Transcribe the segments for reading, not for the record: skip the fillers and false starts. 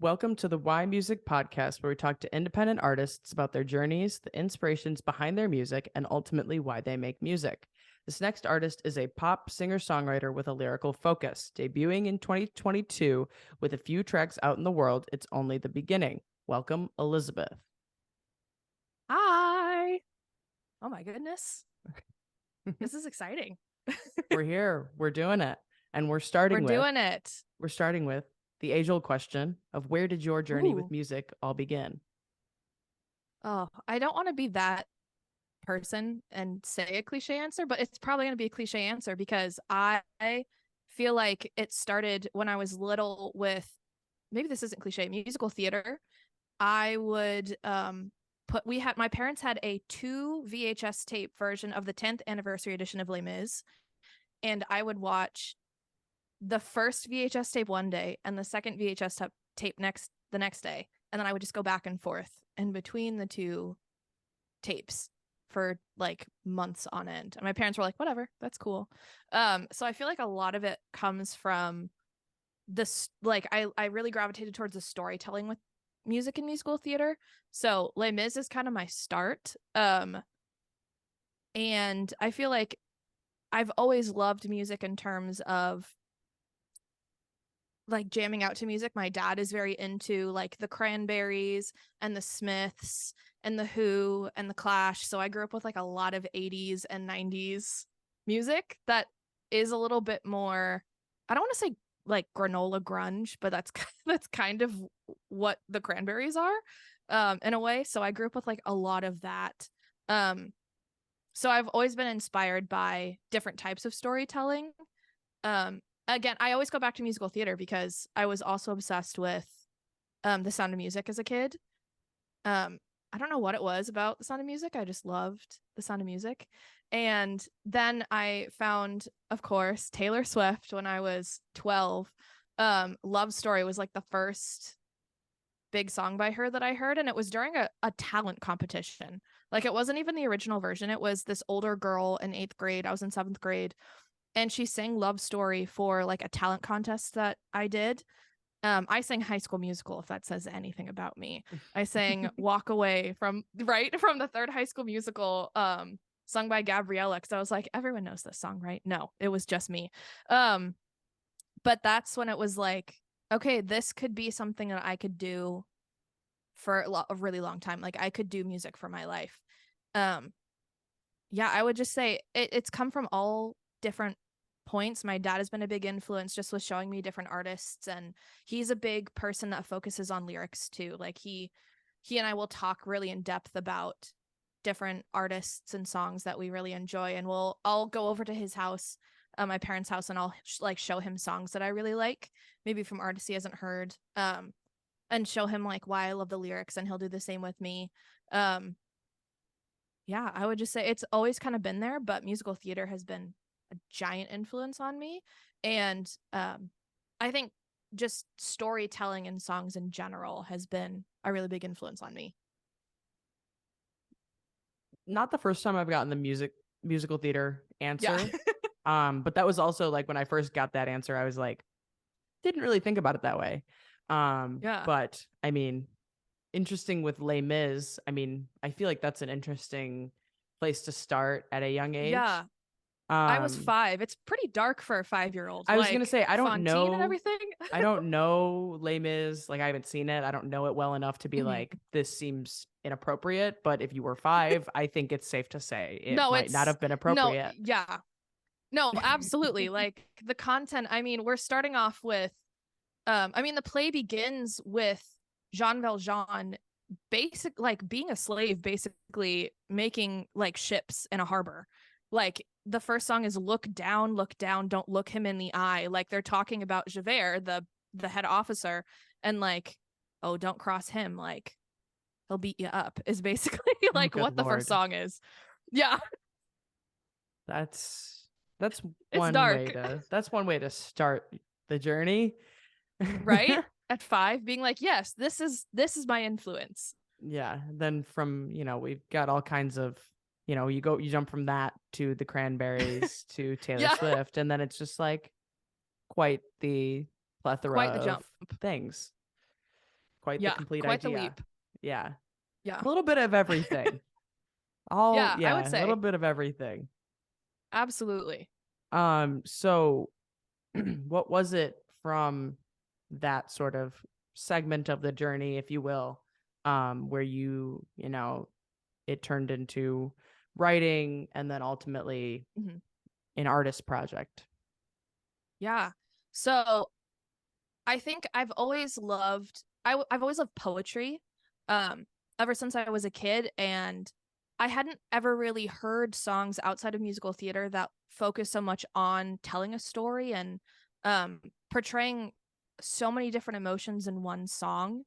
Welcome to the Why Music podcast, where we talk to independent artists about their journeys, the inspirations behind their music, and ultimately why they make music. This next artist is a pop singer-songwriter with a lyrical focus. Debuting in 2022 with a few tracks out in the world, it's only the beginning. Welcome, Elizabeth. Hi. Oh my goodness. This is exciting. We're here. We're doing it. And we're doing it. starting with the age-old question of where did your journey with Ooh. music all begin? Oh, I don't want to be that person and say a cliche answer, but it's probably going to be a cliche answer because I feel like it started when I was little with, maybe this isn't cliche, musical theater. I would my parents had a 2 VHS tape version of the 10th anniversary edition of Les Mis, and I would watch the first VHS tape one day and the second VHS tape the next day, and then I would just go back and forth in between the two tapes for like months on end. And my parents were like, whatever, that's cool. So I feel like a lot of it comes from this, like I really gravitated towards the storytelling with music and musical theater. So Les Mis is kind of my start. And I feel like I've always loved music in terms of like jamming out to music. My dad is very into like the Cranberries and the Smiths and the Who and the Clash. So I grew up with like a lot of 80s and 90s music that is a little bit more, I don't want to say like granola grunge, but that's kind of what the Cranberries are in a way. So I grew up with like a lot of that. So I've always been inspired by different types of storytelling. Again, I always go back to musical theater because I was also obsessed with The Sound of Music as a kid. I don't know what it was about The Sound of Music. I just loved The Sound of Music. And then I found, of course, Taylor Swift when I was 12. Love Story was like the first big song by her that I heard, and it was during a talent competition. Like it wasn't even the original version. It was this older girl in 8th grade. I was in 7th grade, and she sang Love Story for like a talent contest that I did. I sang High School Musical, if that says anything about me. I sang Walk Away from the third High School Musical, sung by Gabriella, because I was like, everyone knows this song, right? No, it was just me. But that's when it was like, okay, this could be something that I could do for a really long time. Like I could do music for my life. Yeah, I would just say it's come from all different points. My dad has been a big influence just with showing me different artists, and he's a big person that focuses on lyrics too. Like he and I will talk really in depth about different artists and songs that we really enjoy, and I'll go over to his house, my parents' house, and I'll like show him songs that I really like, maybe from artists he hasn't heard, and show him like why I love the lyrics, and he'll do the same with me. Yeah, I would just say it's always kind of been there, but musical theater has been a giant influence on me. And I think just storytelling and songs in general has been a really big influence on me. Not the first time I've gotten the musical theater Yeah. answer. But that was also like when I first got that answer, I was like, didn't really think about it that way. Yeah. But I mean, interesting with Les Mis. I mean, I feel like that's an interesting place to start at a young age. Yeah. I was 5. It's pretty dark for a 5-year-old. I was gonna Like say I don't Fontaine and know. everything. I don't know Les Mis. Like I haven't seen it. I don't know it well enough to be Mhm. like this seems inappropriate. But if you were 5, I think it's safe to say it No, might not have been no, appropriate. yeah. No, absolutely. Like the content, I mean, we're starting off with I mean, the play begins with Jean Valjean like being a slave, basically making like ships in a harbor. Like the first song is look down, don't look him in the eye. Like they're talking about Javert, the head officer, and like, oh, don't cross him, like he'll beat you up, is basically Oh, like good what the first lord. song is. Yeah. That's It's one way dark. to start the journey. Right? At 5, being like, yes, this is my influence. Yeah. Then from, we've got all kinds of, you jump from that to the Cranberries to Taylor Yeah. Swift, and then it's just like quite the plethora Quite the of jump. things. Quite the complete quite the idea. leap. Yeah. Yeah. A little bit of everything. Yeah, I would A little say. bit of everything. Absolutely. So what was it from that sort of segment of the journey, if you will, where it turned into writing and then ultimately Mhm. an artist project? Yeah. So I think I've always loved I've always loved poetry um ever since I was a kid, and I hadn't ever really heard songs outside of musical theater that focus so much on telling a story and um portraying so many different emotions in one song.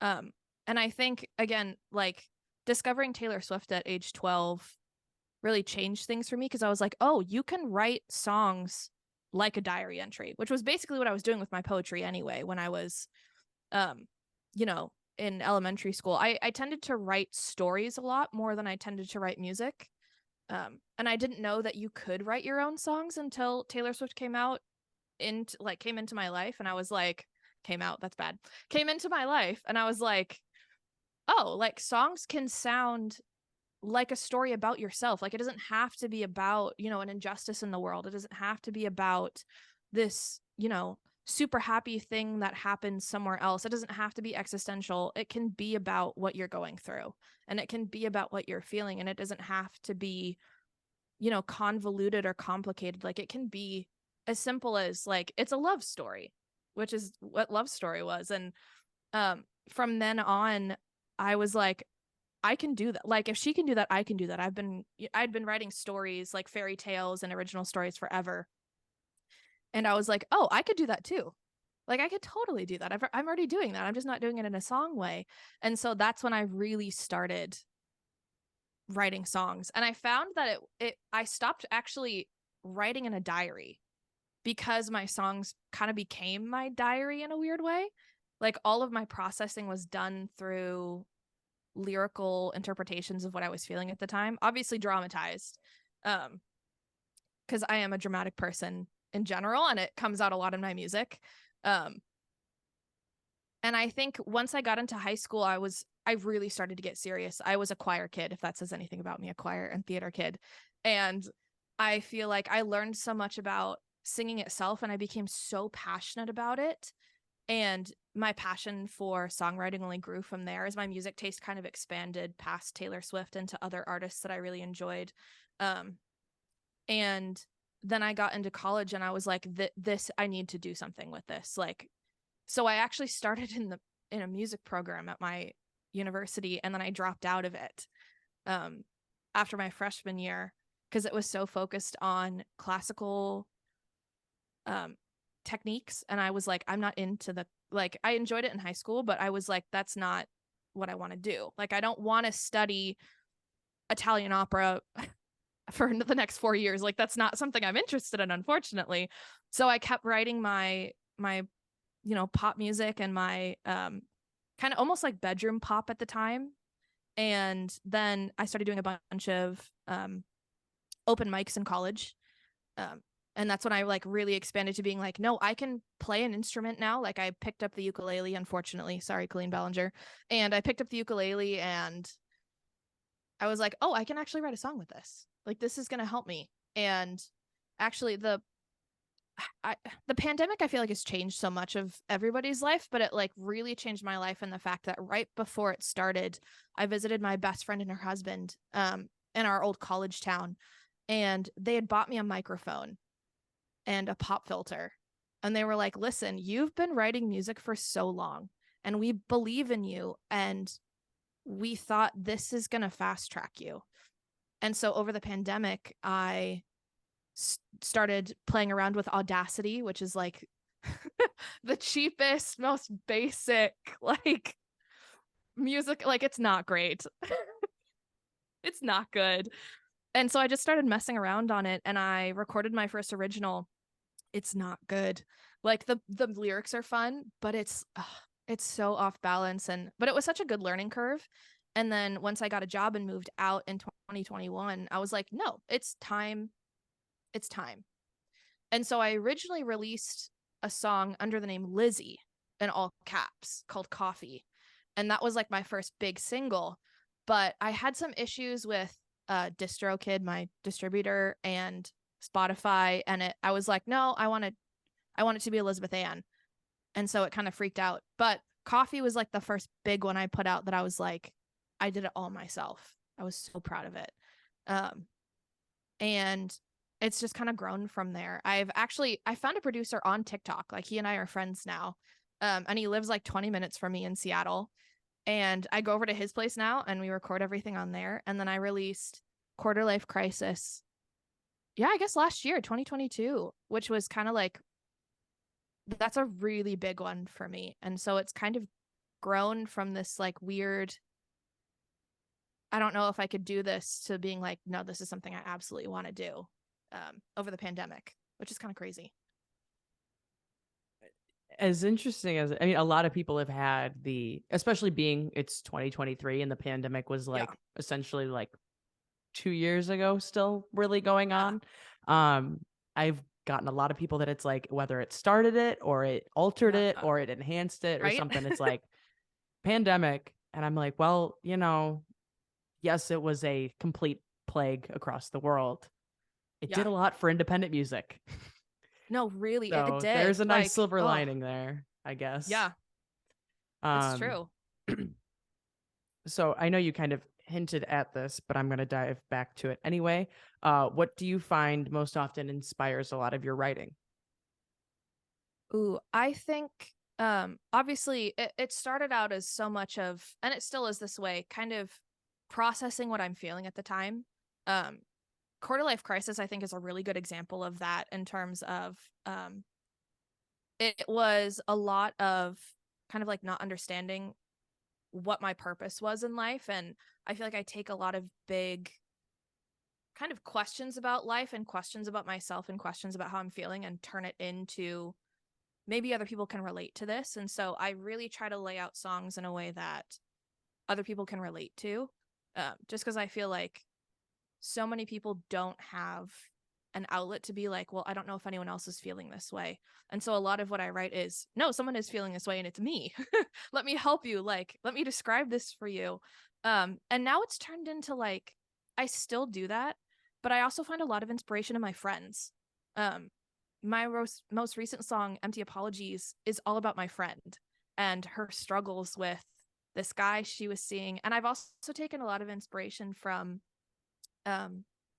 Um and I think again, like, discovering Taylor Swift at age 12 really changed things for me, because I was like, oh, you can write songs like a diary entry, which was basically what I was doing with my poetry anyway when I was, um, in elementary school. I tended to write stories a lot more than I tended to write music. And I didn't know that you could write your own songs until Taylor Swift came into my life, and I was like, came out, that's bad. Came into my life, and I was like, oh, like songs can sound like a story about yourself. Like, it doesn't have to be about, an injustice in the world. It doesn't have to be about this, super happy thing that happens somewhere else. It doesn't have to be existential. It can be about what you're going through, and it can be about what you're feeling, and it doesn't have to be, convoluted or complicated. Like, it can be as simple as, like, it's a love story, which is what Love Story was. And from then on, I was like, I can do that. Like, if she can do that, I can do that. I'd been writing stories, like fairy tales and original stories, forever. And I was like, oh, I could do that too. Like, I could totally do that. I'm already doing that. I'm just not doing it in a song way. And so that's when I really started writing songs. And I found that I stopped actually writing in a diary, because my songs kind of became my diary in a weird way. Like, all of my processing was done through lyrical interpretations of what I was feeling at the time, obviously dramatized, because I am a dramatic person in general, and it comes out a lot in my music. Um, and I think once I got into high school, I really started to get serious. I was a choir kid, if that says anything about me, a choir and theater kid. And I feel like I learned so much about singing itself, and I became so passionate about it. And my passion for songwriting only grew from there, as my music taste kind of expanded past Taylor Swift into other artists that I really enjoyed. And then I got into college, and I was like, this, I need to do something with this. Like, so I actually started in a music program at my university, and then I dropped out of it after my freshman year, because it was so focused on classical techniques, and I was like, I'm not into the, like, I enjoyed it in high school, but I was like, that's not what I want to do. Like, I don't want to study Italian opera for the next 4 years. Like, that's not something I'm interested in, unfortunately. So I kept writing my pop music and my kind of almost like bedroom pop at the time. And then I started doing a bunch of open mics in college. Um, and that's when I like really expanded to being like, no, I can play an instrument now. Like, I picked up the ukulele, unfortunately. Sorry, Colleen Ballinger. And I picked up the ukulele, and I was like, oh, I can actually write a song with this. Like, this is going to help me. And actually, the pandemic, I feel like, has changed so much of everybody's life, but it like really changed my life in the fact that right before it started, I visited my best friend and her husband in our old college town, and they had bought me a microphone and a pop filter. And they were like, listen, you've been writing music for so long, and we believe in you, and we thought this is going to fast track you. And so over the pandemic, I started playing around with Audacity, which is like the cheapest, most basic, like, music. Like, it's not great. It's not good. And so I just started messing around on it, and I recorded my first original. It's not good. Like, the lyrics are fun, but it's so off balance, but it was such a good learning curve. And then once I got a job and moved out in 2021, I was like, no, it's time. It's time. And so I originally released a song under the name Lizzie in all caps called Coffee. And that was like my first big single. But I had some issues with DistroKid, my distributor, and Spotify, and I was like, no, I want it to be Elizabeth Ann. And so it kind of freaked out. But Coffee was like the first big one I put out that I was like, I did it all myself. I was so proud of it. And it's just kind of grown from there. I found a producer on TikTok. Like he and I are friends now. And he lives like 20 minutes from me in Seattle. And I go over to his place now and we record everything on there. And then I released Quarter Life Crisis. Yeah, I guess last year, 2022, which was kind of like, that's a really big one for me. And so it's kind of grown from this like weird, I don't know if I could do this, to being like, no, this is something I absolutely want to do over the pandemic, which is kind of crazy. As interesting as, I mean, a lot of people have had especially being it's 2023 and the pandemic was Yeah. like essentially like 2 years ago, still really going Yeah. on. I've gotten a lot of people that it's like whether it started it or it altered Yeah. it or it enhanced it or Right? something. It's like pandemic. And I'm like, well, yes, it was a complete plague across the world. It Yeah. did a lot for independent music. No, really, it So there's did. a nice Like, silver oh, lining there, I guess. yeah, it's Um, true. so I know you kind of hinted at this, but I'm going to dive back to it anyway. What do you find most often inspires a lot of your writing? Ooh, I think obviously it started out as so much of, and it still is this way, kind of processing what I'm feeling at the time. Um Quarter Life Crisis, I think, is a really good example of that in terms of it was a lot of kind of like not understanding what my purpose was in life. And I feel like I take a lot of big kind of questions about life and questions about myself and questions about how I'm feeling and turn it into maybe other people can relate to this. And so I really try to lay out songs in a way that other people can relate to, just because I feel like so many people don't have an outlet to be like, well, I don't know if anyone else is feeling this way. And so a lot of what I write is, no, someone is feeling this way and it's me. Let me help you. Like, let me describe this for you. And now it's turned into like, I still do that, but I also find a lot of inspiration in my friends. Um, my most recent song, Empty Apologies, is all about my friend and her struggles with this guy she was seeing. And I've also taken a lot of inspiration from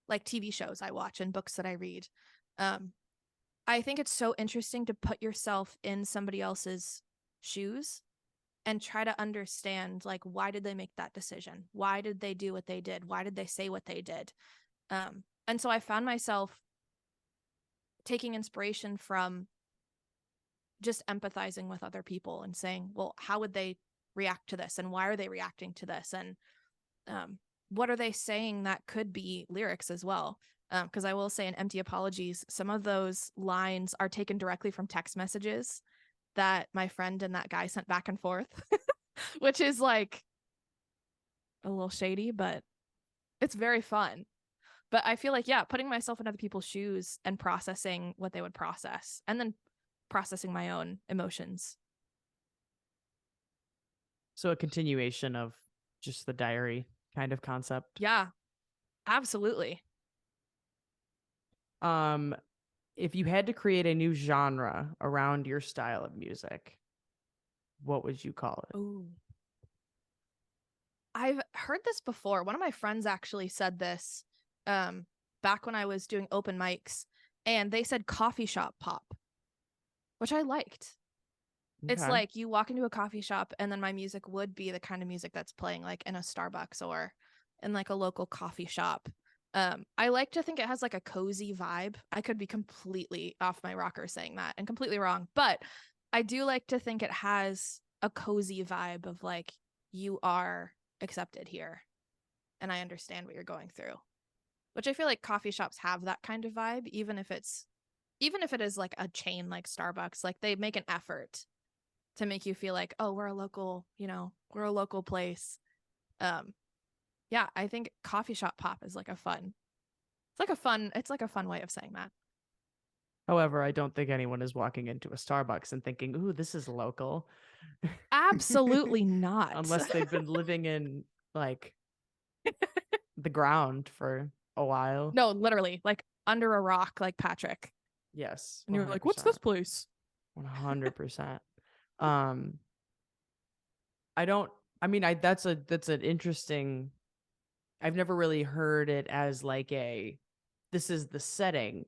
like TV shows I watch and books that I read. Um, I think it's so interesting to put yourself in somebody else's shoes and try to understand, like, why did they make that decision? Why did they do what they did? Why did they say what they did? And so I found myself taking inspiration from just empathizing with other people and saying, well, how would they react to this? And why are they reacting to this? And what are they saying that could be lyrics as well? Because I will say in Empty Apologies, some of those lines are taken directly from text messages that my friend and that guy sent back and forth, which is like a little shady, but it's very fun. But I feel like, yeah, putting myself in other people's shoes and processing what they would process and then processing my own emotions. So a continuation of just the diary kind of concept. Yeah, absolutely. Um, if you had to create a new genre around your style of music, what would you call it? Ooh. I've heard this before. One of my friends actually said this um, back when I was doing open mics, and they said coffee shop pop, which I liked. It's Okay. like you walk into a coffee shop, and then my music would be the kind of music that's playing like in a Starbucks or in like a local coffee shop. I like to think it has like a cozy vibe. I could be completely off my rocker saying that and completely wrong, but I do like to think it has a cozy vibe of like you are accepted here and I understand what you're going through. Which I feel like coffee shops have that kind of vibe, even if it is like a chain like Starbucks, like they make an effort to make you feel like, oh, we're a local, we're a local place. Um, yeah, I think coffee shop pop is like it's like a fun way of saying that. However, I don't think anyone is walking into a Starbucks and thinking, "Ooh, this is local." Absolutely not. Unless they've been living in like the ground for a while. No, literally, like under a rock, like Patrick. Yes. And you're like, what's this place? 100%. Um, I don't, I mean, that's an interesting, I've never really heard it as like this is the setting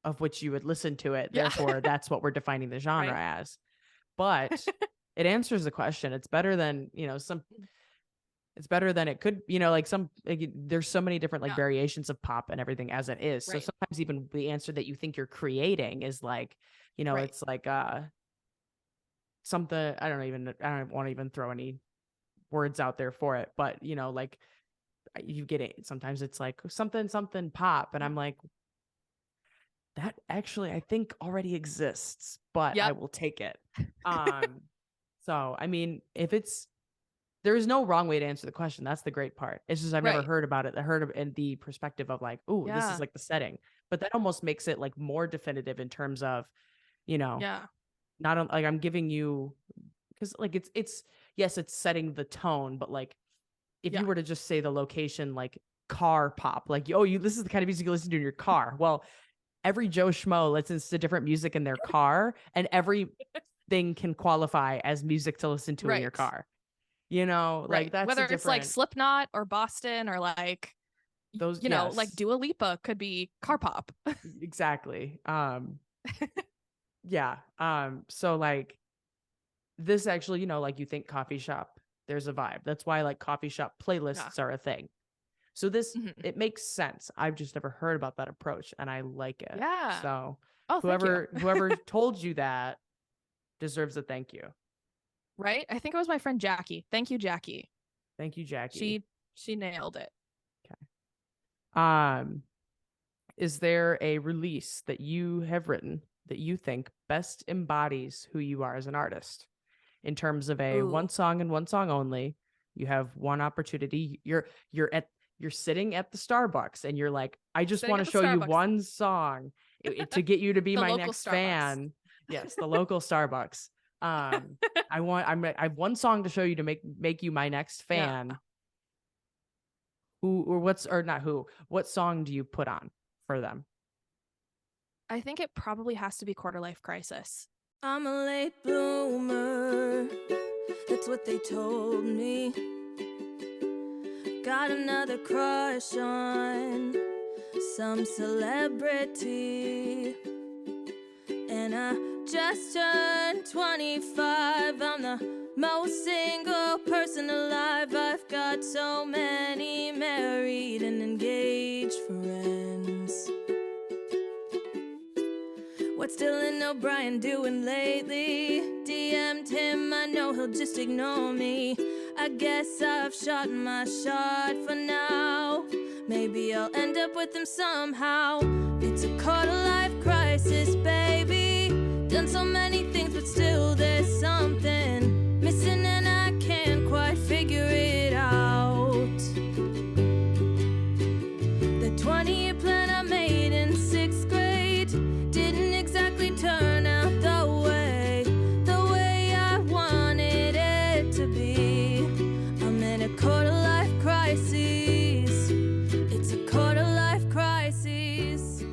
of which you would listen to it. Yeah. Therefore, that's what we're defining the genre Right. as. But it answers the question. It's better than, it's better than it could, there's so many different like Yeah. variations of pop and everything as it is. So Right. sometimes even the answer that you think you're creating is like, Right. it's like something, I don't want to even throw any words out there for it, but like you get it. Sometimes it's like something pop. And I'm like, that actually I think already exists, but I Yep. will take it. So I mean, there is no wrong way to answer the question. That's the great part. It's just I've never Right. heard about it. I heard of in the perspective of like, oh, this is Yeah. like the setting. But that almost makes it like more definitive in terms of, Yeah. like I'm giving you, because like it's yes, it's setting the tone, but like if Yeah. you were to just say the location, like car pop, like, oh, this is the kind of music you listen to in your car. Well, every Joe Schmo listens to different music in their car, and everything can qualify as music to listen to in your Right. car. Like Right. that's Whether a it's like different Slipknot or Boston or like, those like yes, Dua Lipa could be car pop. exactly. Yeah. So like this actually, like you think coffee shop, there's a vibe. That's why like coffee shop Yeah. playlists are a thing. So this Mhm. it makes sense. I've just never heard about that approach and I like it. Yeah. So Oh, thank you. whoever told you that deserves a thank you. Right? I think it was my friend Jackie. Thank you, Jackie. Thank you, Jackie. She nailed it. Um, is there a release that you have written that you think best embodies who you are as an artist? In terms of a Ooh. one song and one song only, you have one opportunity. You're sitting at the Starbucks and you're like, I just Sitting want at to the show you Starbucks. one song to get you to be The my local next Starbucks. fan. Yes, the local Starbucks. I have one song to show you to make you my next fan. Yeah. What song do you put on for them? I think it probably has to be Quarter Life Crisis. I'm a late bloomer, that's what they told me. Got another crush on some celebrity, and I just turned 25. I'm the most single person alive. I've got so many married and engaged friends. What's Dylan O'Brien doing lately? DM'd him, I know he'll just ignore me. I guess I've shot my shot for now. Maybe I'll end up with him somehow. It's a quarter life crisis, baby. Done so many things, but still there's something missing and I can't quite figure it out. The 20-year plan I made in 6th grade didn't exactly turn out the way I wanted it to be. I'm in a quarter life crisis. It's a quarter life crisis.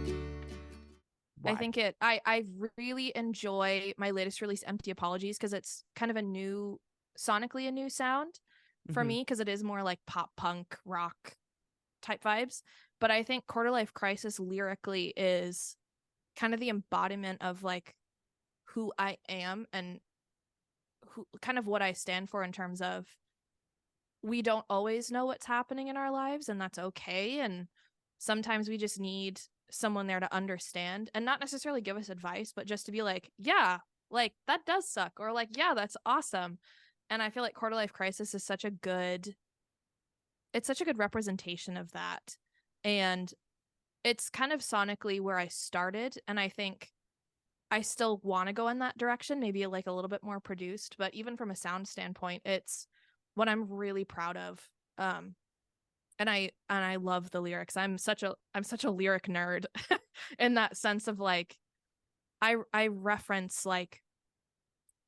Why? I think I really enjoy my latest release, Empty Apologies, because it's kind of sonically a new sound for me, because it is more like pop punk rock type vibes. But I think Quarter Life Crisis lyrically is kind of the embodiment of like who I am and who kind of what I stand for, in terms of we don't always know what's happening in our lives, and that's okay. And sometimes we just need someone there to understand and not necessarily give us advice, but just to be like, yeah, like that does suck, or like, yeah, that's awesome. And I feel like Quarter Life Crisis is such a good representation of that. And it's kind of sonically where I started, and I think I still want to go in that direction, maybe like a little bit more produced, but even from a sound standpoint, it's what I'm really proud of. And I love the lyrics. I'm such a lyric nerd in that sense of like I reference like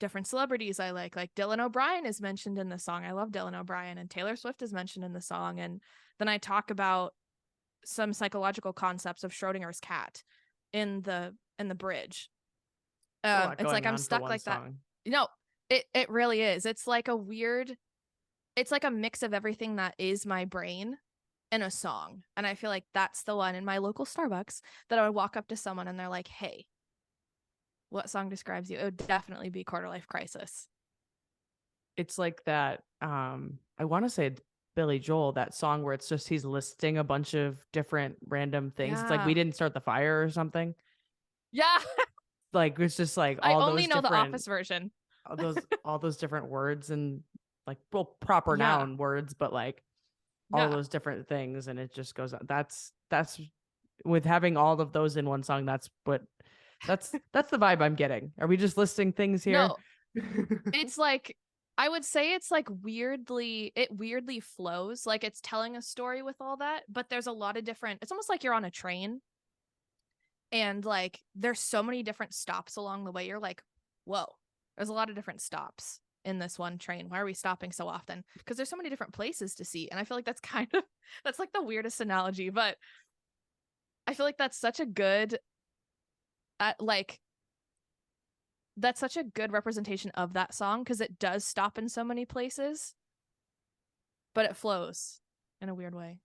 different celebrities I like Dylan O'Brien is mentioned in the song. I love Dylan O'Brien, and Taylor Swift is mentioned in the song. And then I talk about some psychological concepts of Schrodinger's cat in the bridge. It's a lot It's like going I'm on for stuck one like that. song. No, it really is. It's like a weird, it's like a mix of everything that is my brain in a song. And I feel like that's the one in my local Starbucks that I would walk up to someone and they're like, hey, what song describes you? It would definitely be Quarter Life Crisis. It's like that. I want to say Billy Joel, that song where it's just he's listing a bunch of different random things. It's like we Yeah. didn't start the fire or something. Yeah. Like it's just like I all only those know the different Office version. all those different words and like proper Yeah. noun words, but like all Yeah. those different things, and it just goes on. That's with having all of those in one song. That's the vibe I'm getting. Are we just listing things here? No, it's like I would say it's like it weirdly flows. Like it's telling a story with all that, but there's a lot of different, it's almost like you're on a train and like there's so many different stops along the way. You're like, whoa, there's a lot of different stops in this one train. Why are we stopping so often? Because there's so many different places to see. And I feel like that's kind of that's like the weirdest analogy, but I feel like that's such a good like that's such a good representation of that song because it does stop in so many places, but it flows in a weird way.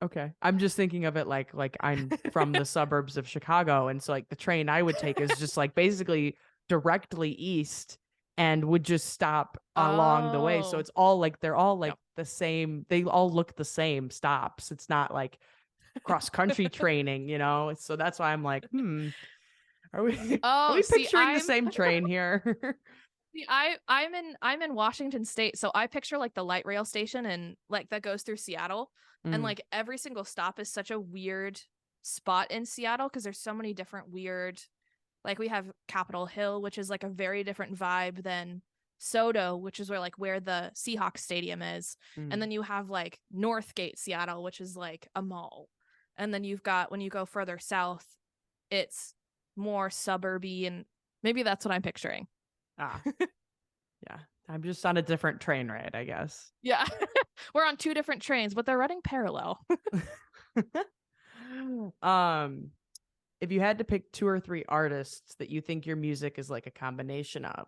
Okay. I'm just thinking of it like I'm from the suburbs of Chicago, and so like the train I would take is just like basically directly east and would just stop along the way. So Oh. it's all like they're all like Yep. the same. They all look the same stops. It's not like cross country training, you know? So that's why I'm like, are we are Oh, we see, picturing the same train here? see, I'm in Washington State, so I picture like the light rail station and like that goes through Seattle, and Mm, like every single stop is such a weird spot in Seattle because there's so many different weird, like we have Capitol Hill, which is like a very different vibe than Soto, which is where the Seahawks stadium is. And mm. then you have like Northgate, Seattle, which is like a mall. And then you've got, when you go further south, it's more suburby, and maybe that's what I'm picturing. Ah. Yeah. I'm just on a different train ride, I guess. Yeah. We're on two different trains, but they're running parallel. um if you had to pick 2 or 3 artists that you think your music is like a combination of,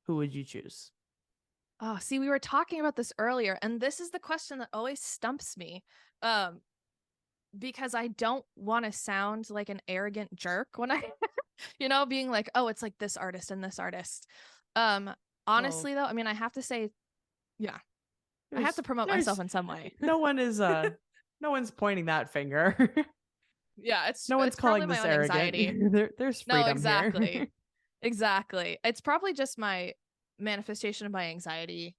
who would you choose? Oh, see, we were talking about this earlier, and this is the question that always stumps me. Um, because I don't want to sound like an arrogant jerk when I, being like, oh, it's like this artist and this artist. Honestly though, I mean, I have to say, yeah, I have to promote myself in some way. No one is no one's pointing that finger. Yeah, it's No one's it's probably calling my this own arrogant. anxiety. There's No, freedom exactly. here. Exactly. It's probably just my manifestation of my anxiety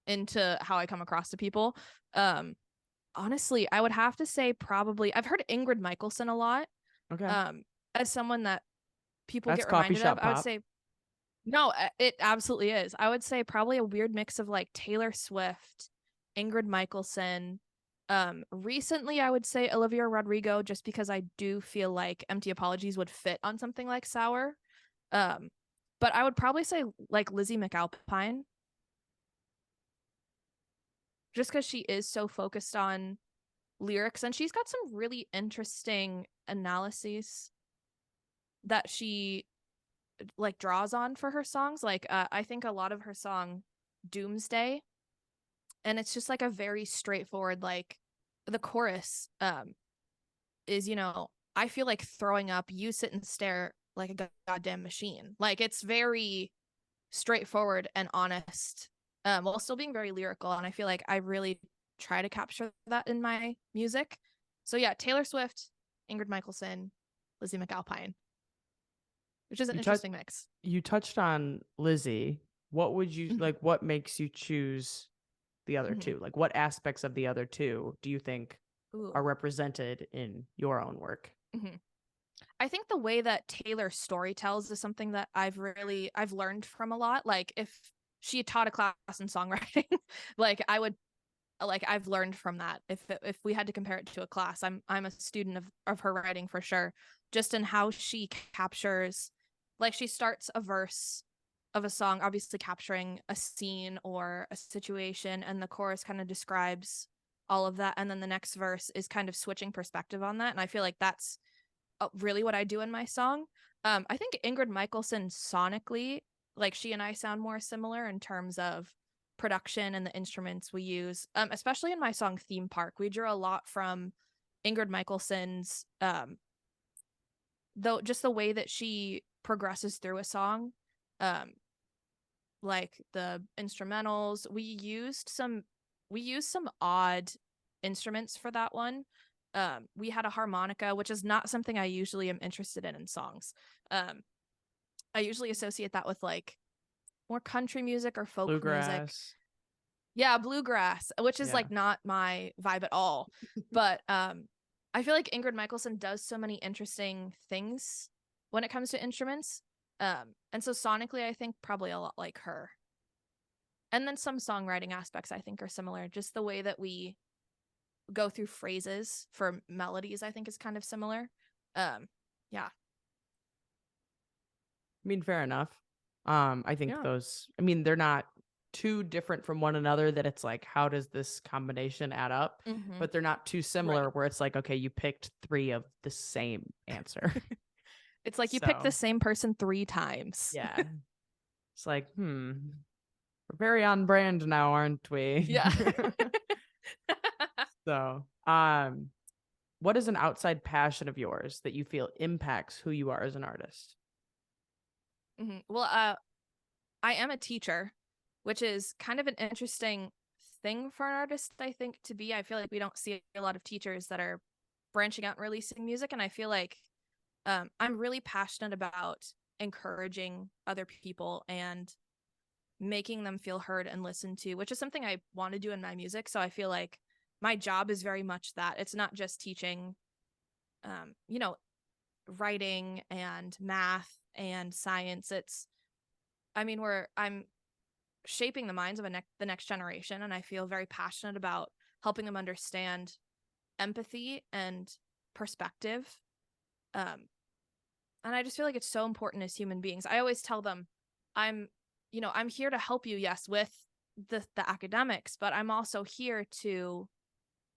into how I come across to people. Honestly, I would have to say probably I've heard Ingrid Michaelson a lot. Okay. As someone that people That's get coffee reminded shop of, I would pop. say no, it absolutely is. I would say probably a weird mix of like Taylor Swift, Ingrid Michaelson. Recently I would say Olivia Rodrigo, just because I do feel like Empty Apologies would fit on something like Sour. But I would probably say like Lizzie McAlpine, just because she is so focused on lyrics and she's got some really interesting analyses that she like draws on for her songs. Like I think a lot of her song Doomsday, and it's just like a very straightforward, like the chorus is, I feel like throwing up, you sit and stare like a goddamn machine. Like it's very straightforward and honest, while still being very lyrical, and I feel like I really try to capture that in my music. So yeah, Taylor Swift, Ingrid Michaelson, Lizzie McAlpine, which is an interesting mix. You touched on Lizzie. What would you Mhm. like? What makes you choose the other Mhm. two? Like, what aspects of the other two do you think Ooh. are represented in your own work? Mhm. I think the way that Taylor story tells is something that I've learned from a lot. Like if she taught a class in songwriting, like I've learned from that. If we had to compare it to a class, I'm a student of her writing for sure. Just in how she captures like she starts a verse of a song, obviously capturing a scene or a situation, and the chorus kind of describes all of that, and then the next verse is kind of switching perspective on that. And I feel like that's really what I do in my song. I think Ingrid Michaelson sonically, like she and I sound more similar in terms of production and the instruments we use, especially in my song Theme Park. We drew a lot from Ingrid Michaelson's though just the way that she progresses through a song, like the instrumentals. We used some odd instruments for that one. We had a harmonica, which is not something I usually am interested in songs. I usually associate that with like more country music or folk music. Bluegrass. Yeah, bluegrass, which is Yeah. like not my vibe at all. But I feel like Ingrid Michaelson does so many interesting things when it comes to instruments. And so sonically, I think probably a lot like her. And then some songwriting aspects I think are similar. Just the way that we go through phrases for melodies, I think is kind of similar. Yeah. I mean, fair enough. I think Yeah. those, I mean, they're not too different from one another that it's like, how does this combination add up? Mhm. But they're not too similar Right. where it's like, okay, you picked 3 of the same answer. It's like you pick the So, same person 3 times. yeah. It's like, we're very on brand now, aren't we? Yeah. So, what is an outside passion of yours that you feel impacts who you are as an artist? Well, I am a teacher, which is kind of an interesting thing for an artist, I think, to be. I feel like we don't see a lot of teachers that are branching out and releasing music. And I feel like I'm really passionate about encouraging other people and making them feel heard and listened to, which is something I want to do in my music. So I feel like my job is very much that. It's not just teaching, you know, writing and math and science. I'm shaping the minds of the next generation, and I feel very passionate about helping them understand empathy and perspective. And I just feel like it's so important as human beings. I always tell them, I'm here to help you, yes, with the academics, but I'm also here to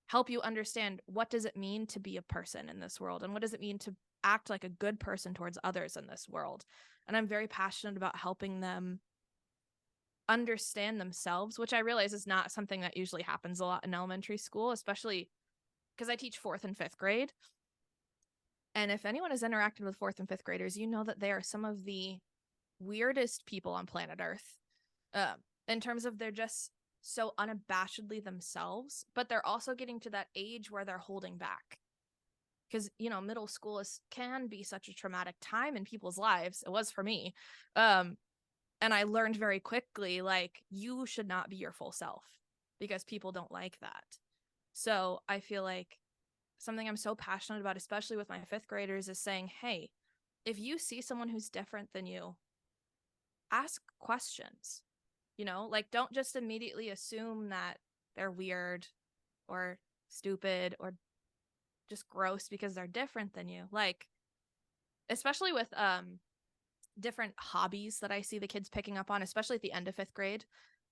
help you understand what does it mean to be a person in this world, and what does it mean to act like a good person towards others in this world. And I'm very passionate about helping them understand themselves, which I realize is not something that usually happens a lot in elementary school, especially because I teach 4th and 5th grade. And if anyone has interacted with 4th and 5th graders, you know that they are some of the weirdest people on planet Earth, in terms of they're just so unabashedly themselves, but they're also getting to that age where they're holding back. Because, middle school can be such a traumatic time in people's lives. It was for me. And I learned very quickly, like, you should not be your full self because people don't like that. So I feel like something I'm so passionate about, especially with my 5th graders, is saying, hey, if you see someone who's different than you, ask questions. Like, don't just immediately assume that they're weird or stupid or just gross because they're different than you. Like, especially with different hobbies that I see the kids picking up on, especially at the end of 5th grade.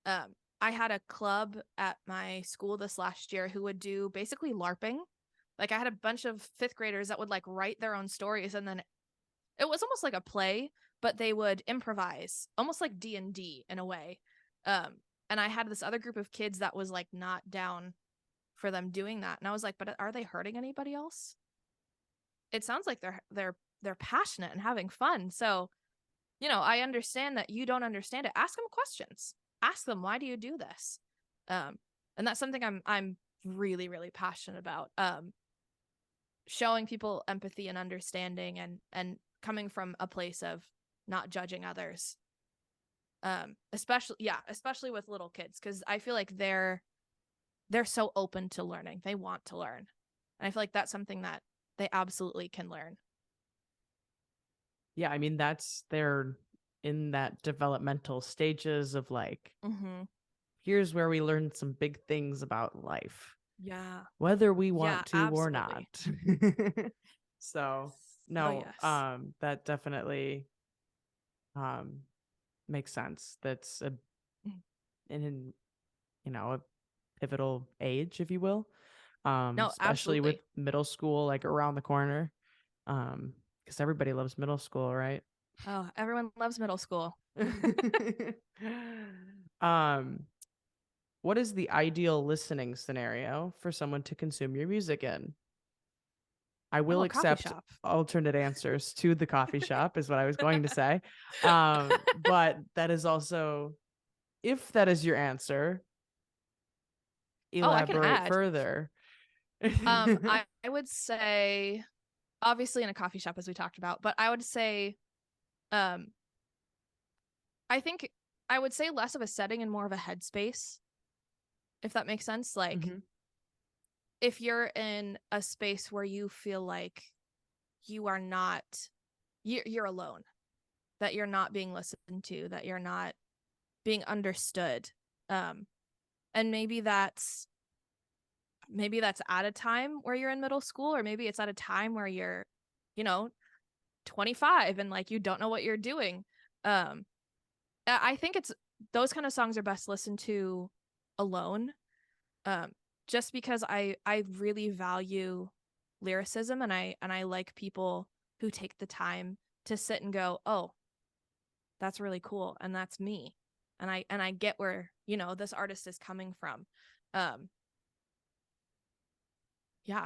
I had a club at my school this last year who would do basically LARPing. Like, I had a bunch of 5th graders that would like write their own stories, and then it was almost like a play, but they would improvise, almost like D&D in a way. And I had this other group of kids that was like not down for them doing that. And I was like, but are they hurting anybody else? It sounds like they're passionate and having fun. So, I understand that you don't understand it. Ask them questions. Ask them, why do you do this? And that's something I'm really, really passionate about. Showing people empathy and understanding, and coming from a place of not judging others. Especially with little kids, because I feel like they're so open to learning. They want to learn. And I feel like that's something that they absolutely can learn. Yeah, I mean, they're in that developmental stages of like, here's where we learn some big things about life. Yeah. Whether we want to or absolutely. not. So, no, yes. that definitely makes sense. That's in a pivotal age, if you will. No, Especially with absolutely. middle school like around the corner. Because everybody loves middle school, right? Oh, everyone loves middle school. What is the ideal listening scenario for someone to consume your music in? I will Oh, a coffee accept shop. alternate answers to the coffee shop, is what I was going to say. But that is also, if that is your answer, Oh, I can elaborate add. further. I would say, obviously in a coffee shop, as we talked about, but I would say, I think I would say less of a setting and more of a headspace, if that makes sense. Like, Mhm. if you're in a space where you feel like you are not, you're alone, that you're not being listened to, that you're not being understood, and maybe that's at a time where you're in middle school, or maybe it's at a time where you're, 25 and like you don't know what you're doing. I think it's those kind of songs are best listened to alone, just because I really value lyricism, and I like people who take the time to sit and go, oh, that's really cool, and that's me, and I get where this artist is coming from. Yeah,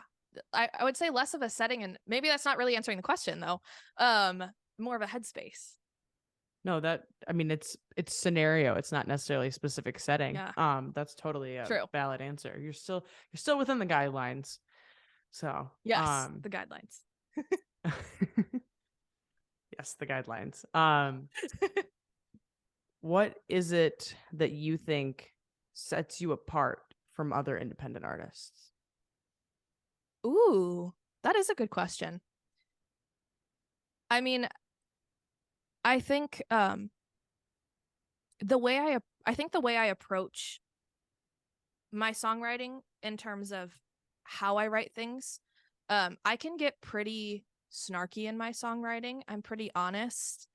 I would say less of a setting, and maybe that's not really answering the question though. More of a headspace. No, it's scenario. It's not necessarily a specific setting. Yeah. That's totally a True. valid answer. You're still within the guidelines. So, Yes, the guidelines. yes, the guidelines. What is it that you think sets you apart from other independent artists? Ooh, that is a good question. I mean, I think the way I approach my songwriting in terms of how I write things, I can get pretty snarky in my songwriting. I'm pretty honest.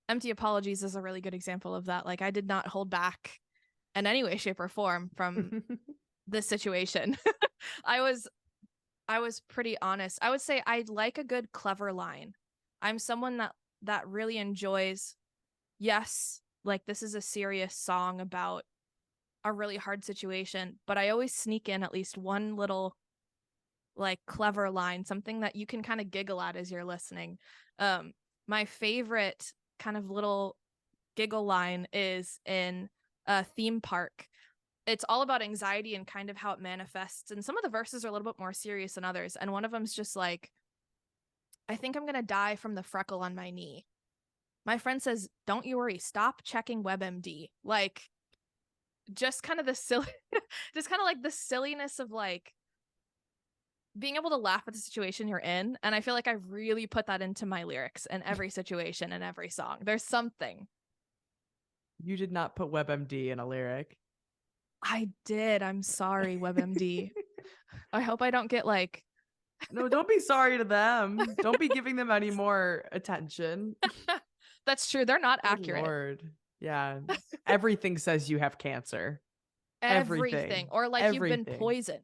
Empty Apologies is a really good example of that. Like, I did not hold back in any way, shape, or form from this situation. I was pretty honest. I would say I like a good clever line. I'm someone that really enjoys, yes, like this is a serious song about a really hard situation, but I always sneak in at least one little like clever line, something that you can kind of giggle at as you're listening. My favorite kind of little giggle line is in a Theme Park. It's all about anxiety and kind of how it manifests, and some of the verses are a little bit more serious than others, and one of them's just like, I think I'm gonna die from the freckle on my knee. My friend says, don't you worry, stop checking WebMD. Like, just kind of the silly just kind of like the silliness of like being able to laugh at the situation you're in. And I feel like I really put that into my lyrics in every situation and every song. There's something. You did not put WebMD in a lyric. I did. I'm sorry, WebMD. I hope I don't get like No, don't be sorry to them. Don't be giving them any more attention. That's true. They're not Good accurate. Lord. Yeah. Everything says you have cancer. Everything. Or like you've been Everything. poisoned.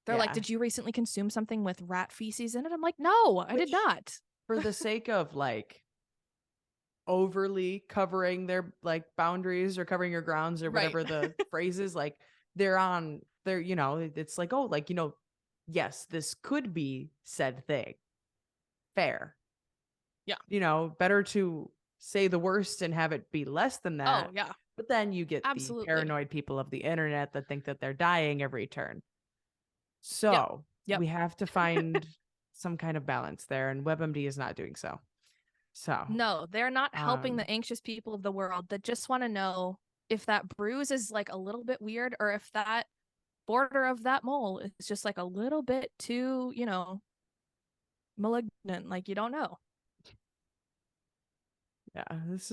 They're like, Yeah. did you recently consume something with rat feces in it? I'm like, no, I did not. For the sake of like overly covering their like boundaries or covering your grounds or Right. whatever the phrase is, like it's like, oh, like, yes, this could be said thing. Fair. Yeah. Better to say the worst and have it be less than that. Oh, yeah. But then you get Absolutely. the paranoid people of the internet that think that they're dying every turn. So Yep. we have to find some kind of balance there, and WebMD is not doing so. So no, they're not helping the anxious people of the world that just want to know if that bruise is like a little bit weird, or if that border of that mole is just like a little bit too, malignant. Like, you don't know. yeah, this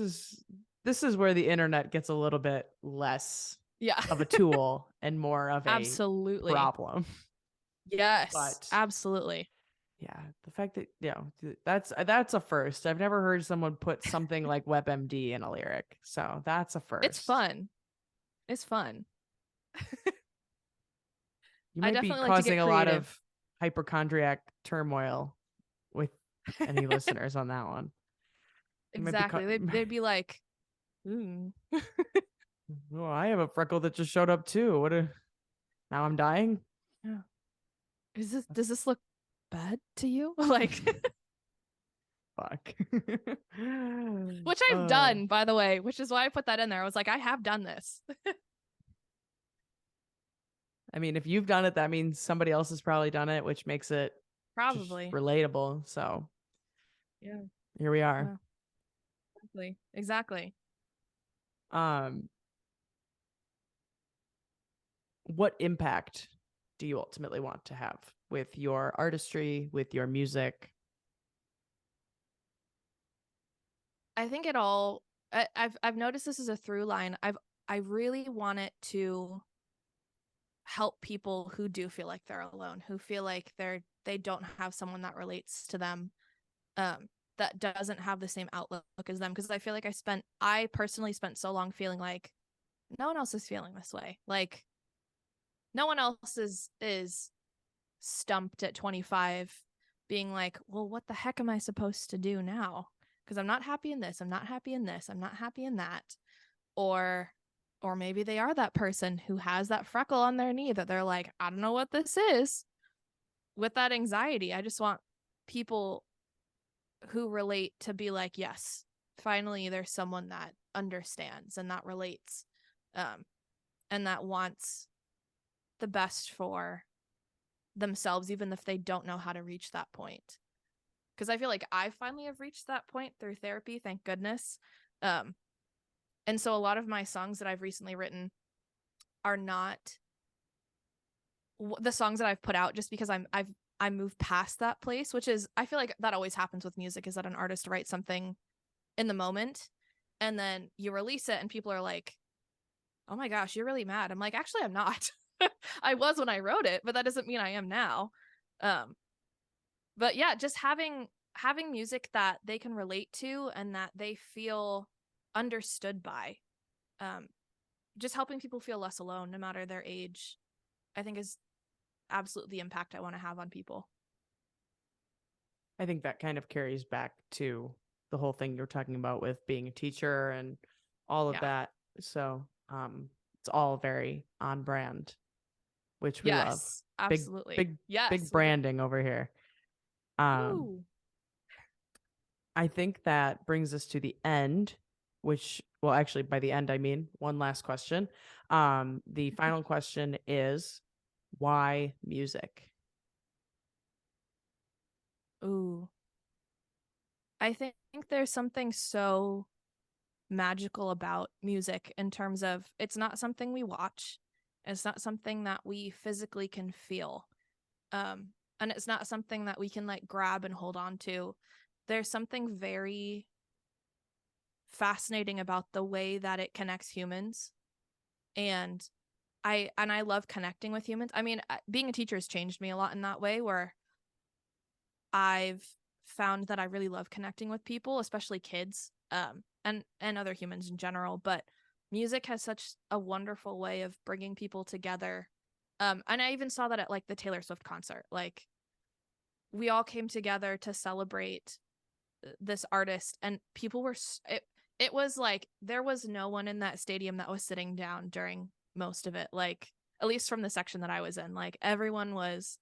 is where the internet gets a little bit less Yeah. of a tool and more of a Absolutely. problem. Yes. But absolutely. Yeah, the fact that that's a first. I've never heard someone put something like WebMD in a lyric, so that's a first. It's fun. It's fun. You I might be definitely like to get causing a lot creative. of hypochondriac turmoil with any listeners on that one. You might be Exactly. They'd be like, "Ooh." oh, I have a freckle that just showed up too. Now I'm dying? Yeah. Does this look bad to you? Like, Fuck. which I've done, by the way, which is why I put that in there. I was like, I have done this. I mean, if you've done it, that means somebody else has probably done it, which makes it just Probably. relatable. So Yeah. here we are. Exactly. Exactly. What impact do you ultimately want to have with your artistry, with your music? I think it all I've noticed this as a through line. I really want it to help people who do feel like they're alone, who feel like they don't have someone that relates to them, that doesn't have the same outlook as them. Because I feel like I personally spent so long feeling like no one else is feeling this way. Like no one else is stumped at 25 being like, well, what the heck am I supposed to do now? Because I'm not happy in this, I'm not happy in this, I'm not happy in that. Or maybe they are that person who has that freckle on their knee that they're like, I don't know what this is. With that anxiety, I just want people who relate to be like, yes, finally there's someone that understands and that relates, and that wants the best for themselves, even if they don't know how to reach that point. Because I feel like I finally have reached that point through therapy, thank goodness. And so a lot of my songs that I've recently written are not the songs that I've put out just because I moved past that place, which is, I feel like that always happens with music, is that an artist writes something in the moment and then you release it and people are like, oh my gosh, you're really mad. I'm like, actually, I'm not. I was when I wrote it, but that doesn't mean I am now. But yeah, just having music that they can relate to and that they feel understood by, just helping people feel less alone no matter their age, I think is absolutely the impact I want to have on people. I think that kind of carries back to the whole thing you're talking about with being a teacher and all of that. So it's all very on brand, which we love. Absolutely. Big branding over here. I think that brings us to the end, which, well, actually, by the end, I mean one last question. The final question is, why music? Ooh. I think there's something so magical about music in terms of it's not something we watch. It's not something that we physically can feel. And it's not something that we can like grab and hold on to. There's something very fascinating about the way that it connects humans. And I love connecting with humans. I mean, being a teacher has changed me a lot in that way, where I've found that I really love connecting with people, especially kids, and other humans in general. But music has such a wonderful way of bringing people together. And I even saw that at like the Taylor Swift concert. Like we all came together to celebrate this artist, and people were it was like there was no one in that stadium that was sitting down during most of it. Like at least from the section that I was in, like everyone was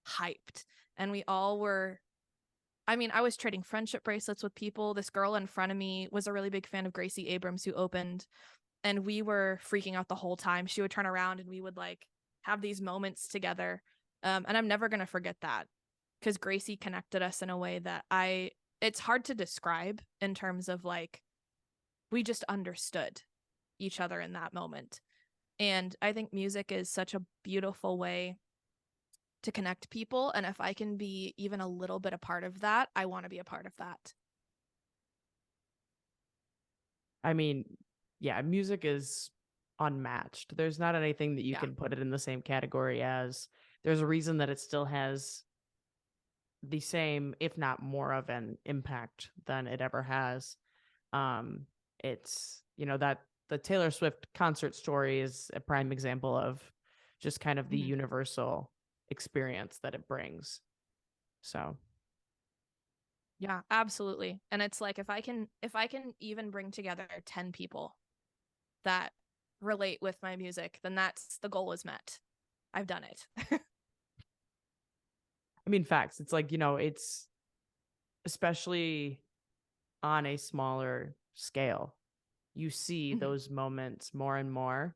hyped, and we all were. I mean, I was trading friendship bracelets with people. This girl in front of me was a really big fan of Gracie Abrams, who opened, and we were freaking out the whole time. She would turn around and we would like have these moments together. And I'm never going to forget that, because Gracie connected us in a way that it's hard to describe in terms of like, we just understood each other in that moment. And I think music is such a beautiful way to connect people. And if I can be even a little bit a part of that, I want to be a part of that. I mean, yeah, music is unmatched. There's not anything that you can put it in the same category as. There's a reason that it still has the same, if not more of an impact than it ever has. It's, that the Taylor Swift concert story is a prime example of just kind of the universal experience that it brings. So Yeah, absolutely. And it's like if I can even bring together 10 people that relate with my music, then that's the goal is met. I've done it. I mean, facts. It's like, it's especially on a smaller scale. You see those moments more and more.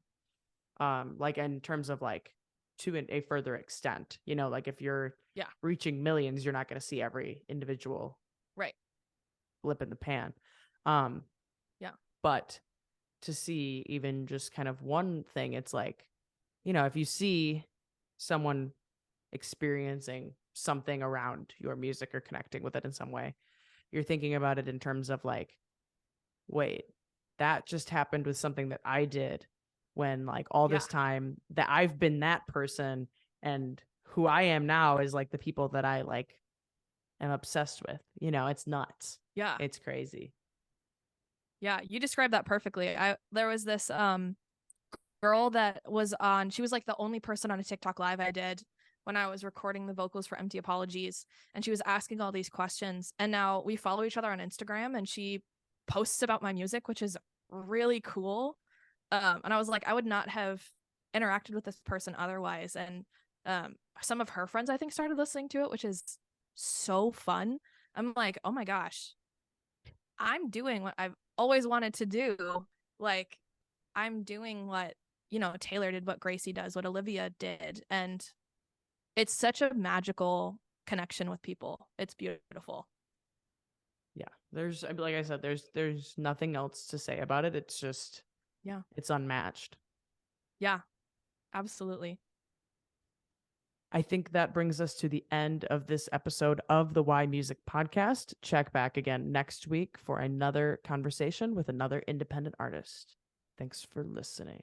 Like in terms of like to a further extent, like if you're reaching millions, you're not going to see every individual right blip in the pan. Yeah. But to see even just kind of one thing, it's like, if you see someone experiencing something around your music or connecting with it in some way, you're thinking about it in terms of like, wait, that just happened with something that I did when like all this time that I've been that person, and who I am now is like the people that I like am obsessed with. It's nuts. Yeah. It's crazy. Yeah, you described that perfectly. There was this girl that was on, she was like the only person on a TikTok live I did when I was recording the vocals for Empty Apologies, and she was asking all these questions, and now we follow each other on Instagram, and she posts about my music, which is really cool. And I was like, I would not have interacted with this person otherwise. And some of her friends I think started listening to it, which is so fun. I'm like, oh my gosh, I'm doing what I've always wanted to do. Like, I'm doing what, Taylor did, what Gracie does, what Olivia did. And it's such a magical connection with people. It's beautiful. Yeah. There's, like I said, there's nothing else to say about it. It's just, it's unmatched. Yeah, absolutely. I think that brings us to the end of this episode of the Why Music podcast. Check back again next week for another conversation with another independent artist. Thanks for listening.